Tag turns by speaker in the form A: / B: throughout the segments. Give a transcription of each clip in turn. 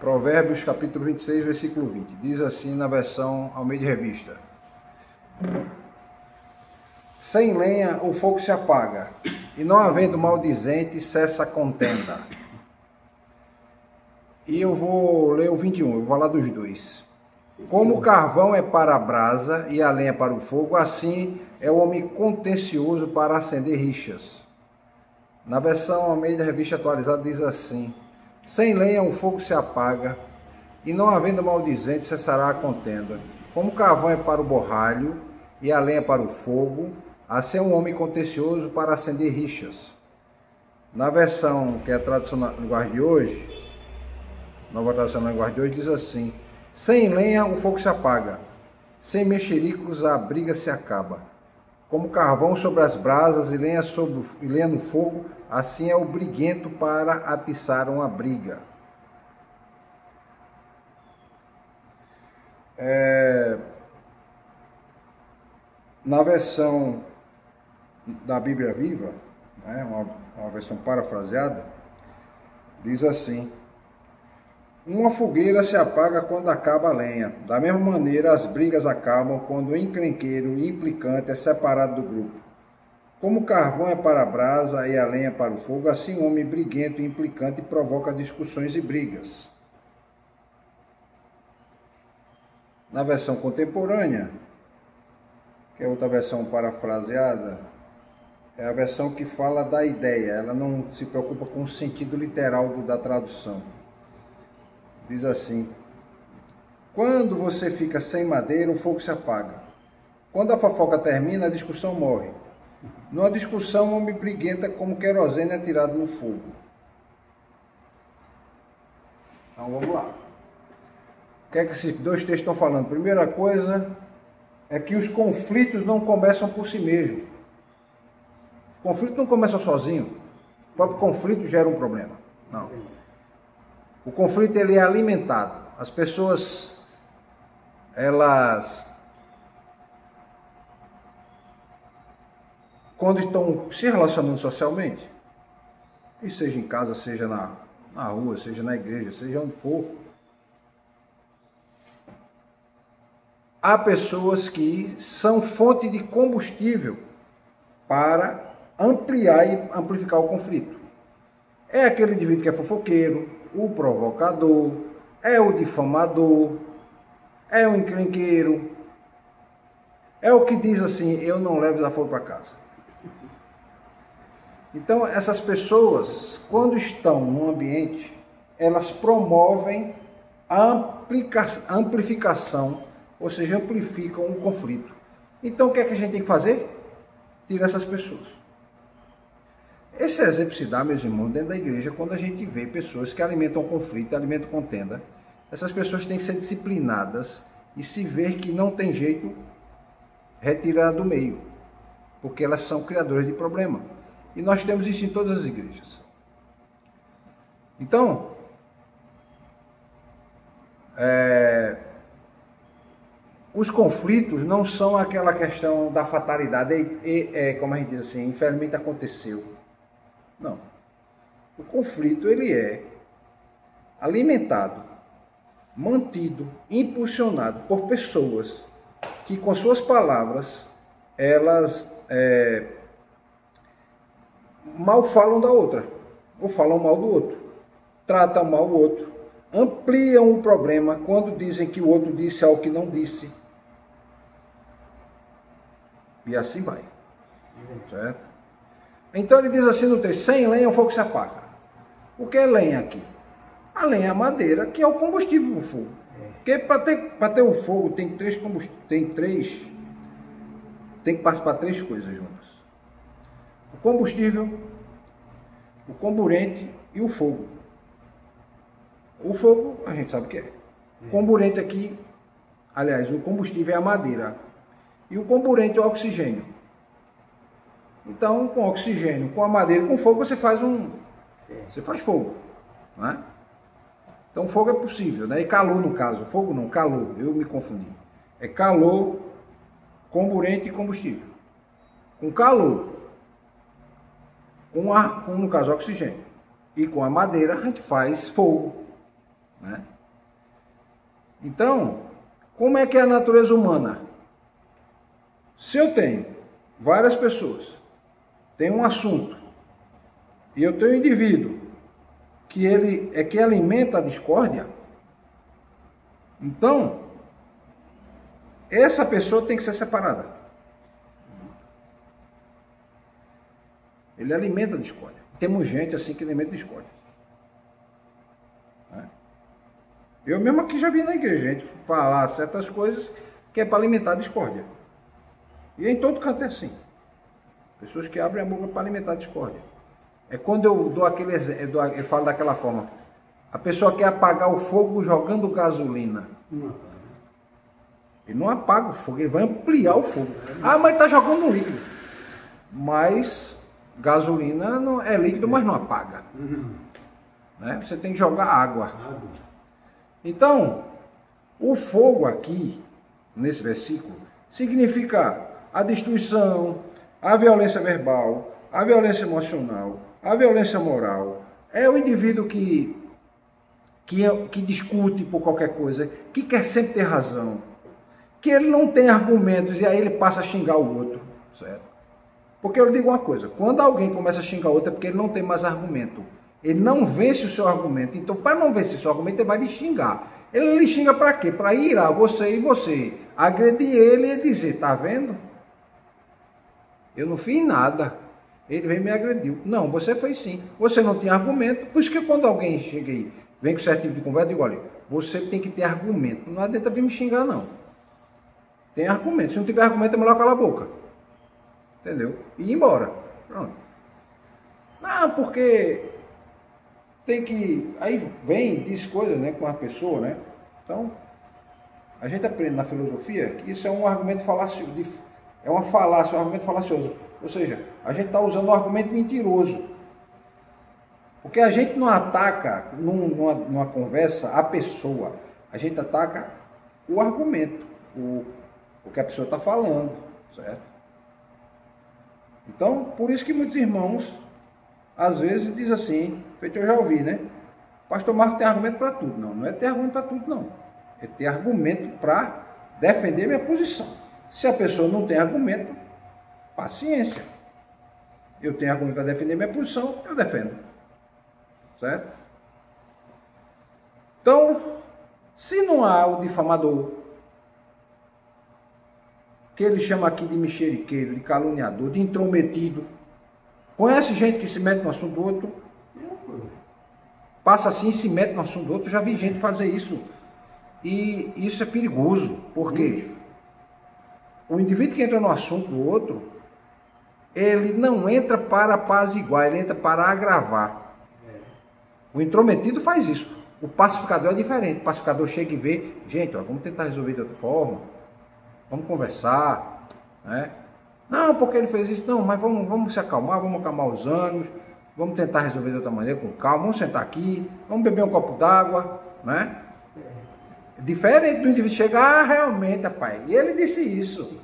A: Provérbios capítulo 26, versículo 20. Diz assim na versão Almeida Revista: sem lenha o fogo se apaga, e não havendo maldizente cessa a contenda. E eu vou ler o 21, eu vou falar dos dois. Como o carvão é para a brasa e a lenha para o fogo, assim é o homem contencioso para acender rixas. Na versão Almeida Revista Atualizada diz assim: sem lenha o fogo se apaga, e não havendo maldizente cessará a contenda. Como o carvão é para o borralho e a lenha para o fogo, assim é um homem contencioso para acender rixas. Na versão que é a tradução na linguagem de hoje, nova tradução na linguagem de hoje, diz assim: sem lenha o fogo se apaga, sem mexericos a briga se acaba. Como carvão sobre as brasas e lenha no fogo, assim é o briguento para atiçar uma briga. Na versão da Bíblia Viva, né, uma versão parafraseada, diz assim: uma fogueira se apaga quando acaba a lenha. Da mesma maneira, as brigas acabam quando o encrenqueiro e implicante é separado do grupo. Como o carvão é para a brasa e a lenha para o fogo, assim o homem briguento e implicante provoca discussões e brigas. Na versão contemporânea, que é outra versão parafraseada, é a versão que fala da ideia, ela não se preocupa com o sentido literal da tradução. Diz assim: quando você fica sem madeira, o fogo se apaga. Quando a fofoca termina, a discussão morre. Numa discussão, o homem briguenta como querosene atirado no fogo. Então vamos lá. O que é que esses dois textos estão falando? Primeira coisa é que os conflitos não começam por si mesmos. Os conflitos não começam sozinhos. O próprio conflito gera um problema. Não. O conflito ele é alimentado. As pessoas, elas, quando estão se relacionando socialmente, e seja em casa, seja na rua, seja na igreja, seja onde for, há pessoas que são fonte de combustível para ampliar e amplificar o conflito. É aquele indivíduo que é fofoqueiro, o provocador, é o difamador, é o encrenqueiro, é o que diz assim: eu não levo desaforo para casa. Então essas pessoas, quando estão no ambiente, elas promovem a amplificação, ou seja, amplificam o conflito. Então o que é que a gente tem que fazer? Tirar essas pessoas. Esse exemplo se dá, meus irmãos, dentro da igreja, quando a gente vê pessoas que alimentam conflito, alimentam contenda. Essas pessoas têm que ser disciplinadas e se ver que não tem jeito, retirar do meio, porque elas são criadoras de problema. E nós temos isso em todas as igrejas. Então, os conflitos não são aquela questão da fatalidade, como a gente diz assim, infelizmente aconteceu. Não. O conflito ele é alimentado, mantido, impulsionado por pessoas que com suas palavras elas mal falam da outra, ou falam mal do outro, tratam mal o outro, ampliam o problema quando dizem que o outro disse algo que não disse. E assim vai. Certo? Então ele diz assim no texto: sem lenha o fogo se apaga. O que é lenha aqui? A lenha é a madeira, que é o combustível do fogo. Porque para ter um fogo tem que participar três coisas juntas: o combustível, o comburente e o fogo. O fogo a gente sabe o que é. O comburente aqui, aliás, o combustível é a madeira e o comburente é o oxigênio. Então, com oxigênio, com a madeira, com fogo, você faz fogo, né? Então, fogo é possível, né? E calor, no caso. Fogo não, calor. Eu me confundi. É calor, comburente e combustível. Com calor, no caso, oxigênio, e com a madeira, a gente faz fogo. né? Então, como é que é a natureza humana? Se eu tenho várias pessoas, tem um assunto, e eu tenho um indivíduo que ele é que alimenta a discórdia, então essa pessoa tem que ser separada. Ele alimenta a discórdia. Temos gente assim que alimenta a discórdia. Eu mesmo aqui já vi na igreja gente falar certas coisas que é para alimentar a discórdia. E em todo canto é assim. Pessoas que abrem a boca para alimentar a discórdia. É quando eu dou aquele exemplo, eu falo daquela forma. A pessoa quer apagar o fogo jogando gasolina. Ele não apaga o fogo, ele vai ampliar o fogo. Ah, mas está jogando um líquido. Mas gasolina não, é líquido, mas não apaga. Né? Você tem que jogar água. Então, o fogo aqui, nesse versículo, significa a destruição, a violência verbal, a violência emocional, a violência moral. É o indivíduo que discute por qualquer coisa, que quer sempre ter razão, que ele não tem argumentos e aí ele passa a xingar o outro, certo? Porque eu digo uma coisa, quando alguém começa a xingar o outro é porque ele não tem mais argumento. Ele não vence o seu argumento. Então, para não vencer o seu argumento, ele vai lhe xingar. Ele lhe xinga para quê? Para irar você e você agredir ele e dizer, tá vendo? Eu não fiz nada. Ele veio e me agrediu. Não, você fez sim. Você não tem argumento. Por isso que quando alguém chega aí, vem com certo tipo de conversa, eu digo, olha, você tem que ter argumento. Não adianta vir me xingar, não. Tem argumento. Se não tiver argumento, é melhor calar a boca. Entendeu? E ir embora. Pronto. Não, porque tem que... Aí vem, diz coisas, né, com a pessoa, né? Então, a gente aprende na filosofia que isso é um argumento falacioso. É uma falácia, um argumento falacioso. Ou seja, a gente está usando um argumento mentiroso. Porque a gente não ataca, numa conversa, a pessoa. A gente ataca o argumento, o que a pessoa está falando, certo? Então, por isso que muitos irmãos, às vezes, dizem assim, feito eu já ouvi, né? Pastor Marco tem argumento para tudo. Não, não é ter argumento para tudo, não. É ter argumento para defender minha posição. Se a pessoa não tem argumento, paciência. Eu tenho argumento para defender minha posição, eu defendo. Certo? Então, se não há o difamador, que ele chama aqui de mexeriqueiro, de caluniador, de intrometido, conhece gente que se mete no assunto do outro, passa assim e se mete no assunto do outro, já vi gente fazer isso. E isso é perigoso, porque o indivíduo que entra no assunto do outro, ele não entra para apaziguar, ele entra para agravar. O intrometido faz isso. O pacificador é diferente. O pacificador chega e vê, gente, ó, vamos tentar resolver de outra forma, vamos conversar, né? Não, porque ele fez isso, não, mas vamos se acalmar, vamos acalmar os ânimos, vamos tentar resolver de outra maneira, com calma, vamos sentar aqui, vamos beber um copo d'água, né? Diferente do indivíduo chegar, realmente, rapaz, e ele disse isso,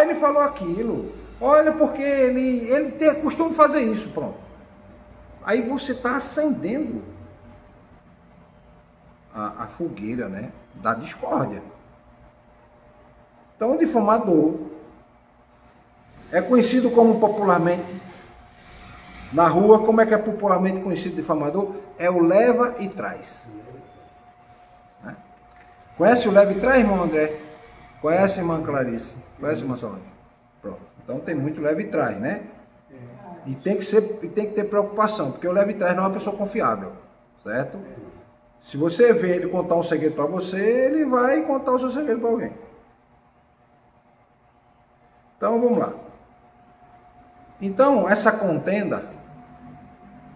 A: ele falou aquilo, olha, porque ele tem costume de fazer isso, pronto. Aí você está acendendo a fogueira, né, da discórdia. Então, o difamador é conhecido como popularmente, na rua, como é que é popularmente conhecido o difamador? É o leva e traz. Né? Conhece o leva e traz, irmão André? Conhece, irmã Clarice? Conhece, irmã Solange? Pronto. Então tem muito leva e traz, né? E tem que ter preocupação, porque o leva e traz não é uma pessoa confiável, certo? Se você vê ele contar um segredo para você, ele vai contar o seu segredo para alguém. Então vamos lá. Então essa contenda,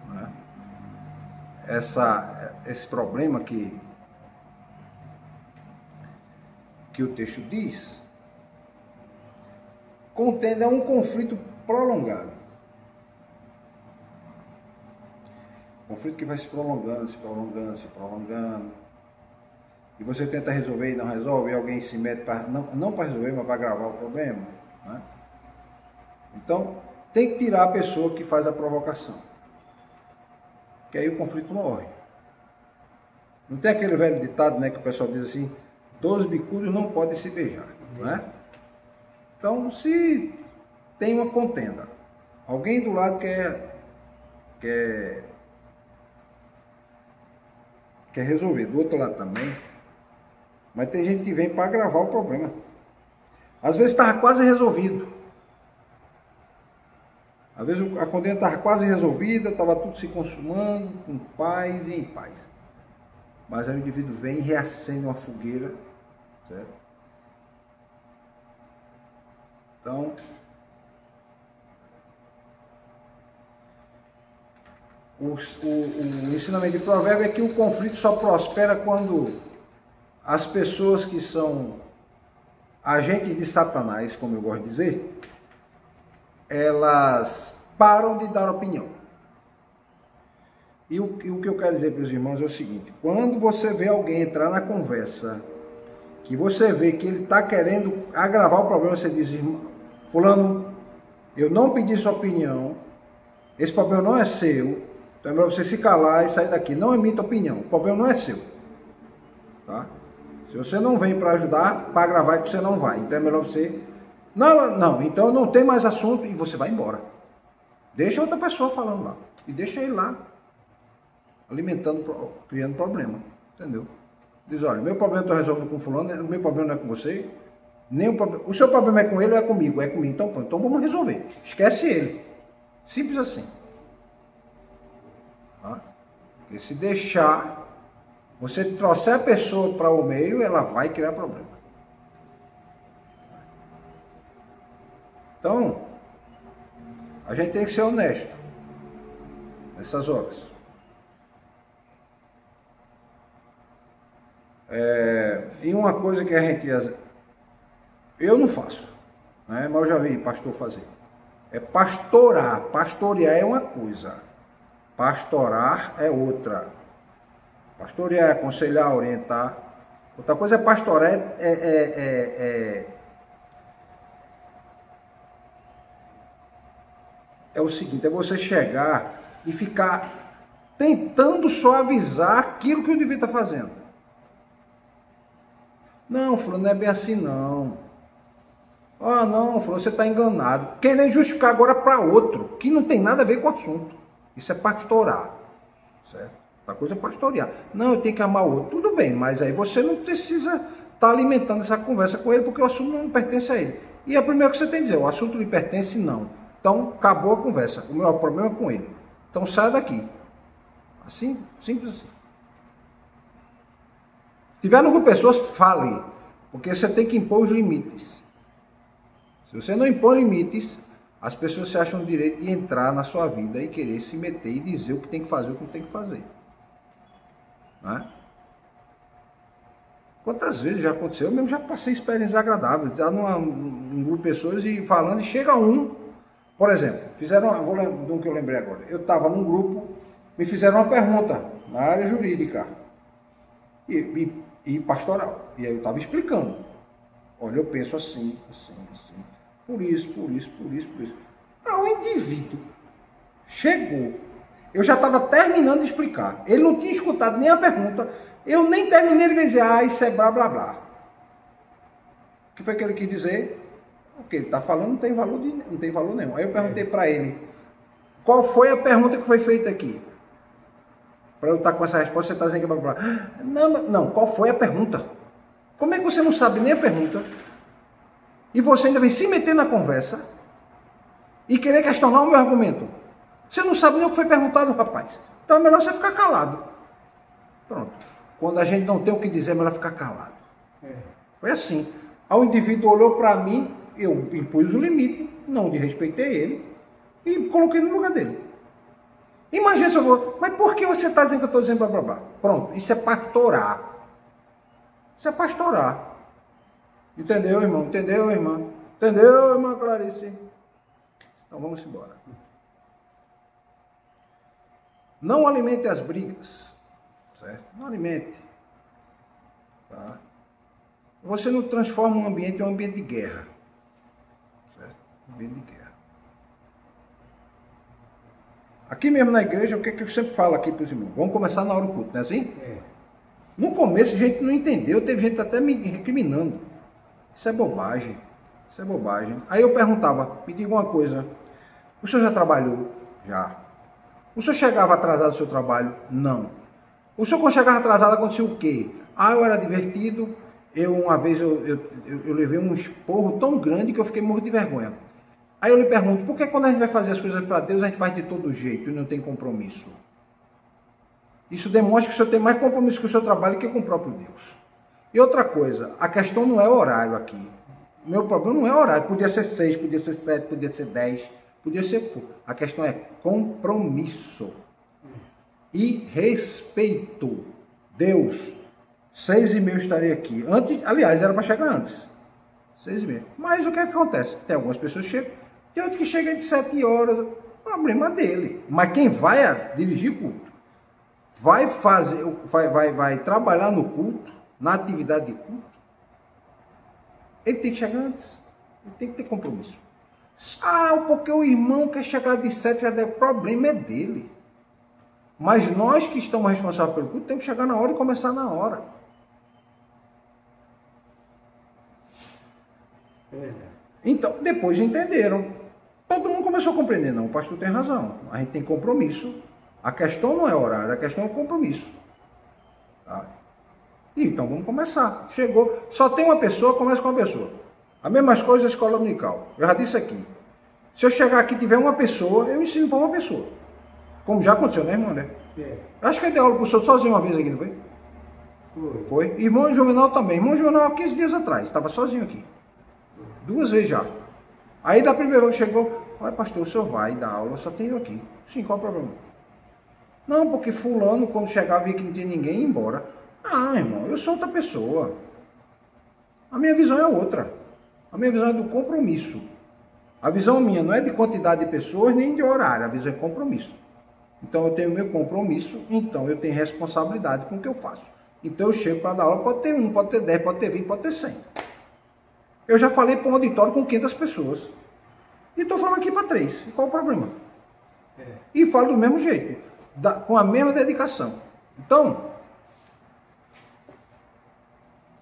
A: né, esse problema que o texto diz, contenda é um conflito prolongado. Conflito que vai se prolongando, se prolongando, se prolongando. E você tenta resolver e não resolve, e alguém se mete para não para resolver, mas para agravar o problema. Né? Então, tem que tirar a pessoa que faz a provocação. Que aí o conflito morre. Não tem aquele velho ditado, né, que o pessoal diz assim, 12 bicudos não podem se beijar, não é? Então, se tem uma contenda, alguém do lado quer resolver, do outro lado também, mas tem gente que vem para agravar o problema. Às vezes estava quase resolvido. Às vezes a contenda estava quase resolvida, estava tudo se consumando, com paz e em paz. Mas aí o indivíduo vem e reacende uma fogueira, certo? Então, o ensinamento de provérbio é que o conflito só prospera quando as pessoas que são agentes de Satanás, como eu gosto de dizer, elas param de dar opinião. E o que eu quero dizer para os irmãos é o seguinte, quando você vê alguém entrar na conversa, que você vê que ele está querendo agravar o problema, você diz, fulano, eu não pedi sua opinião, esse problema não é seu, então é melhor você se calar e sair daqui, não emita opinião, o problema não é seu, tá? Se você não vem para ajudar, para agravar é que você não vai, então é melhor você, não, então não tem mais assunto e você vai embora, deixa outra pessoa falando lá, e deixa ele lá, alimentando, criando problema, entendeu? Diz, olha, meu problema eu estou resolvendo com fulano, o meu problema não é com você, nem o seu problema é com ele ou é comigo? É comigo, então pronto, então vamos resolver, esquece ele, simples assim. Tá? Porque se deixar, você trouxer a pessoa para o meio, ela vai criar problema. Então, a gente tem que ser honesto nessas horas. E uma coisa que a gente, eu não faço, né? Mas eu já vi pastor fazer, é pastorar. Pastorear é uma coisa, pastorar é outra. Pastorear é aconselhar, orientar. Outra coisa é pastorar, é o seguinte, é você chegar e ficar tentando suavizar aquilo que o indivíduo está fazendo. Não, fulano, não é bem assim não. Ah, não, fulano, você está enganado. Querendo justificar agora para outro, que não tem nada a ver com o assunto. Isso é pastorar, certo? A coisa é pastorear. Não, eu tenho que amar o outro. Tudo bem, mas aí você não precisa estar alimentando essa conversa com ele, porque o assunto não pertence a ele. E é o primeiro que você tem que dizer, o assunto lhe pertence, não. Então, acabou a conversa. O meu problema é com ele. Então, saia daqui. Assim, simples assim. Se tiver no grupo de pessoas, fale, porque você tem que impor os limites. Se você não impor limites, as pessoas se acham no direito de entrar na sua vida e querer se meter e dizer o que tem que fazer, o que não tem que fazer. Não é? Quantas vezes já aconteceu? Eu mesmo já passei experiências agradáveis, estar num grupo de pessoas e falando, e chega um, por exemplo, vou lembrar do que eu lembrei agora, eu estava num grupo, me fizeram uma pergunta na área jurídica, e pastoral. E aí eu estava explicando. Olha, eu penso assim, assim, assim. Por isso. Ah, o indivíduo chegou. Eu já estava terminando de explicar. Ele não tinha escutado nem a pergunta. Eu nem terminei de dizer, isso é blá, blá, blá. O que foi que ele quis dizer? O que ele está falando não tem valor nenhum. Aí eu perguntei para ele, qual foi a pergunta que foi feita aqui? Para eu estar com essa resposta, você está dizendo que blá, blá, blá. Não, qual foi a pergunta? Como é que você não sabe nem a pergunta? E você ainda vem se meter na conversa e querer questionar o meu argumento? Você não sabe nem o que foi perguntado, rapaz. Então é melhor você ficar calado. Pronto. Quando a gente não tem o que dizer, é melhor ficar calado. Foi assim. O indivíduo olhou para mim, eu impus o limite, não desrespeitei ele e coloquei no lugar dele. Imagina se eu vou, mas por que você está dizendo que eu estou dizendo blá blá blá? Pronto, isso é pastorar. Isso é pastorar. Entendeu, irmão? Entendeu, irmã? Entendeu, irmã Clarice? Então vamos embora. Não alimente as brigas. Certo? Não alimente. Tá? Você não transforma um ambiente em um ambiente de guerra. Certo? Um ambiente de guerra. Aqui mesmo na igreja, o que eu sempre falo aqui para os irmãos? Vamos começar na hora do culto, não é assim? No começo a gente não entendeu, teve gente até me recriminando. Isso é bobagem, isso é bobagem. Aí eu perguntava, me diga uma coisa, o senhor já trabalhou? Já. O senhor chegava atrasado do seu trabalho? Não. O senhor quando chegava atrasado acontecia o quê? Ah, eu era divertido, uma vez eu levei um esporro tão grande que eu fiquei morto de vergonha. Aí eu lhe pergunto, por que quando a gente vai fazer as coisas para Deus, a gente faz de todo jeito e não tem compromisso? Isso demonstra que o senhor tem mais compromisso com o seu trabalho que com o próprio Deus. E outra coisa, a questão não é horário aqui. O meu problema não é horário. Podia ser 6, podia ser 7, podia ser 10, podia ser o que for. A questão é compromisso. E respeito. Deus, 6h30 eu estarei aqui. Antes, aliás, era para chegar antes. 6h30. Mas o que acontece? Tem algumas pessoas que chegam, tem outros que chegam de 7 horas. Problema dele. Mas quem vai dirigir culto, vai trabalhar no culto, na atividade de culto, ele tem que chegar antes. Ele tem que ter compromisso. Ah, porque o irmão quer chegar de 7, já der problema é dele. Mas nós que estamos responsáveis pelo culto, temos que chegar na hora e começar na hora. Então, depois entenderam. Todo mundo começou a compreender. Não, o pastor tem razão. A gente tem compromisso. A questão não é horário, a questão é o compromisso. Tá? Então vamos começar. Chegou, só tem uma pessoa, começa com uma pessoa. A mesma coisa da escola dominical. Eu já disse aqui. Se eu chegar aqui e tiver uma pessoa, eu ensino para uma pessoa. Como já aconteceu, né, irmão? Né? Eu acho que eu dei aula para o senhor sozinho uma vez aqui, não foi? Foi. Irmão Juvenal também. Irmão Juvenal, há 15 dias atrás, estava sozinho aqui. 2 vezes já. Aí da primeira vez chegou, olha pastor, o senhor vai dar aula, só tem eu aqui. Sim, qual o problema? Não, porque fulano, quando chegava, via que não tinha ninguém, ia embora. Ah, irmão, eu sou outra pessoa. A minha visão é outra. A minha visão é do compromisso. A visão minha não é de quantidade de pessoas, nem de horário. A visão é compromisso. Então, eu tenho meu compromisso, então eu tenho responsabilidade com o que eu faço. Então, eu chego para dar aula, pode ter 1, pode ter 10, pode ter 20, pode ter 100. Eu já falei para um auditório com 500 pessoas. E estou falando aqui para 3. E qual o problema? E falo do mesmo jeito. Com a mesma dedicação. Então,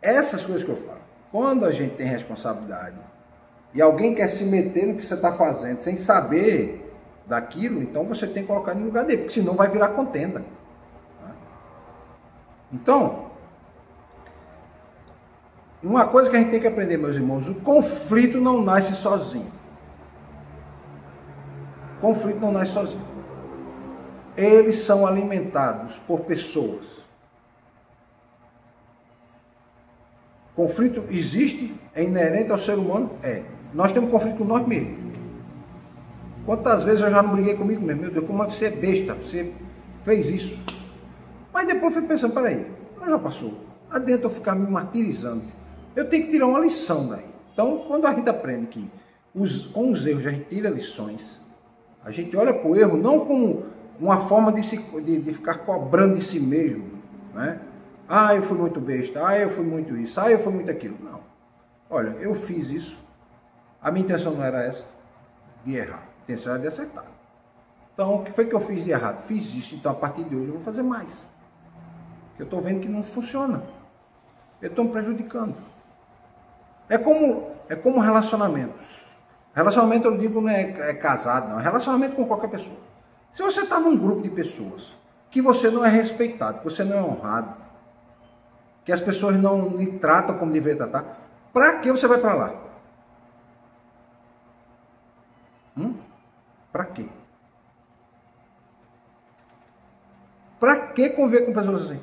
A: essas coisas que eu falo, quando a gente tem responsabilidade e alguém quer se meter no que você está fazendo sem saber daquilo, então você tem que colocar no lugar dele, porque senão vai virar contenda. Então, uma coisa que a gente tem que aprender, meus irmãos, o conflito não nasce sozinho. O conflito não nasce sozinho. Eles são alimentados por pessoas. Conflito existe, é inerente ao ser humano? É. Nós temos conflito com nós mesmos. Quantas vezes eu já não briguei comigo mesmo? Meu Deus, como você é besta, você fez isso. Mas depois eu fui pensando, peraí, já passou. Adianta eu ficar me martirizando. Eu tenho que tirar uma lição daí. Então, quando a gente aprende que com os erros a gente tira lições, a gente olha para o erro não como uma forma de ficar cobrando de si mesmo, né? Ah, eu fui muito besta, ah, eu fui muito isso, ah, eu fui muito aquilo. Não. Olha, eu fiz isso, a minha intenção não era essa, de errar, a intenção era de acertar. Então, o que foi que eu fiz de errado? Fiz isso, então a partir de hoje eu vou fazer mais. Eu estou vendo que não funciona. Eu estou me prejudicando. É como relacionamentos. Relacionamento, eu digo, não é casado, não. É relacionamento com qualquer pessoa. Se você está num grupo de pessoas que você não é respeitado, que você não é honrado, que as pessoas não lhe tratam como deveria tratar, para que você vai para lá? Para quê? Para que conviver com pessoas assim?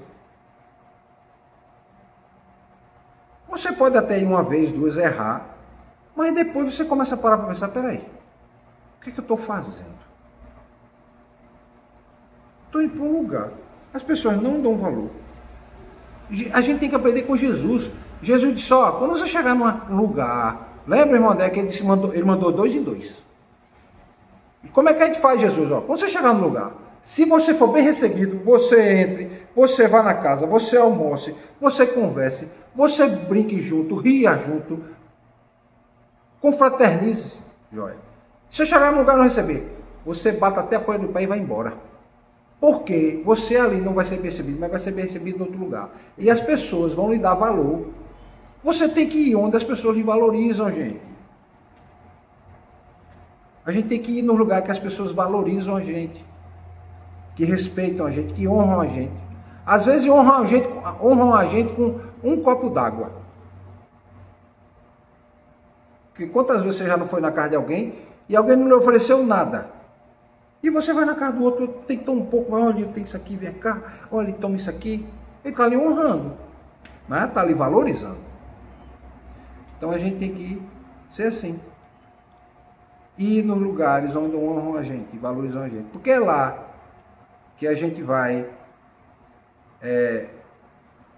A: Você pode até ir uma vez, 2 errar, mas depois você começa a parar para pensar, peraí, o que é que eu estou fazendo? Estou indo para um lugar, as pessoas não dão valor. A gente tem que aprender com Jesus. Jesus disse, ó, quando você chegar num lugar, lembra, irmão André, que ele mandou 2 em 2. E como é que a gente faz, Jesus? Ó, quando você chegar no lugar, se você for bem recebido, você entre, você vá na casa, você almoce, você converse, você brinque junto, ria junto, confraternize, joia. Se você chegar no lugar e não receber, você bata até a poeira do pé e vai embora. Porque você ali não vai ser percebido, mas vai ser percebido em outro lugar. E as pessoas vão lhe dar valor. Você tem que ir onde as pessoas lhe valorizam, gente. A gente tem que ir no lugar que as pessoas valorizam a gente, que respeitam a gente, que honram a gente. Às vezes honram a gente com um copo d'água. Porque quantas vezes você já não foi na casa de alguém e alguém não lhe ofereceu nada? E você vai na casa do outro, tem que tomar um pouco, olha, tem isso aqui, vem cá, olha, toma isso aqui. Ele está lhe honrando, né? Está lhe valorizando. Então a gente tem que ser assim. Ir nos lugares onde honram a gente, valorizam a gente. Porque é lá que a gente vai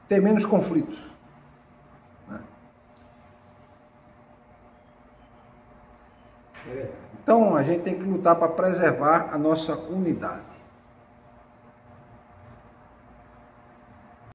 A: ter menos conflitos. Né? Então a gente tem que lutar para preservar a nossa unidade.